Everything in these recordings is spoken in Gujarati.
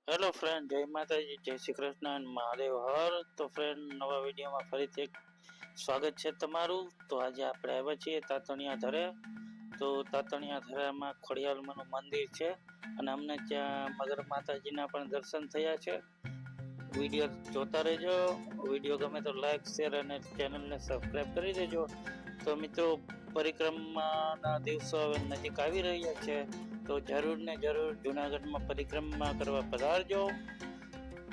હેલો ફ્રેન્ડ, જય માતાજી, જય શ્રી કૃષ્ણ અને મહાદેવ હર. તો ફ્રેન્ડ, નવા વિડીયોમાં ફરીથી સ્વાગત છે તમારું. તો આજે આપણે આવ્યા છીએ તાતણિયા ધરે. તો તાતણિયા ધરામાં ખોડિયાલમાંનું મંદિર છે અને અમને ત્યાં મગર માતાજીના પણ દર્શન થયા છે. વિડીયો જોતા રહેજો. વિડીયો ગમે તો લાઈક, શેર અને ચેનલને સબસ્ક્રાઈબ કરી દેજો. તો મિત્રો, પરિક્રમાના દિવસો હવે નજીક આવી રહ્યા છે. તો જરૂર ને જરૂર જુનાગઢમાં પરિક્રમા કરવા પધારજો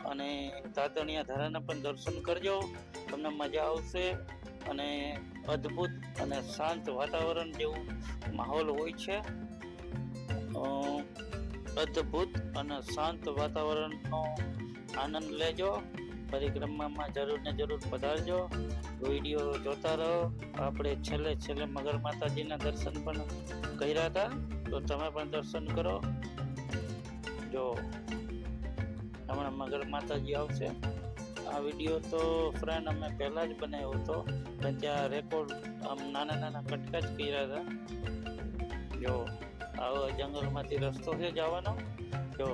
અને તાતણિયા ધરાના પણ દર્શન કરજો. તમને મજા આવશે અને અદ્ભુત અને શાંત વાતાવરણ જેવું માહોલ હોય છે. અદ્ભુત અને શાંત વાતાવરણનો આનંદ લેજો. પરિક્રમામાં જરૂર ને જરૂર પધારજો. વિડીયો જોતા રહો. આપણે છેલ્લે મગર માતાજીના દર્શન પણ કર્યા હતા, તો તમે પણ દર્શન કરો. જો હમણાં મગર માતાજી આવશે. આ વિડીયો તો ફ્રેન્ડ અમે પહેલા જ બનાવ્યો હતો, પણ ત્યાં રેકોર્ડ આમ નાના કટકા જ કર્યા હતા. જો આવો જંગલમાંથી રસ્તો છે જવાનો. જો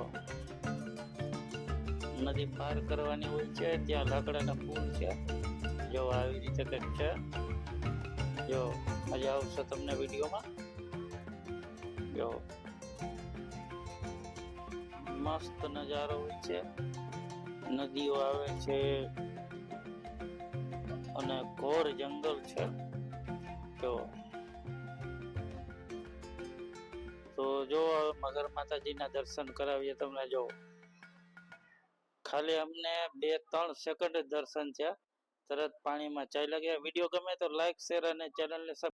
નદી પાર કરવાની હોય છે, ત્યાં લાકડાના પુલ છે. જો આવી રીતે કંઈક છે. જો મજા આવશે તમને વિડીયોમાં. જો મસ્ત નજારો હોય છે, નદીઓ આવે છે અને ઘોર જંગલ છે. જો તો જો મગર માતાજીના દર્શન કરાવીએ તમને. જો ખાલી અમને 2-3 સેકન્ડ દર્શન થયા, તરત પાણીમાં ચાલ્યા ગયા. વિડીયો ગમે તો લાઈક, શેર અને ચેનલને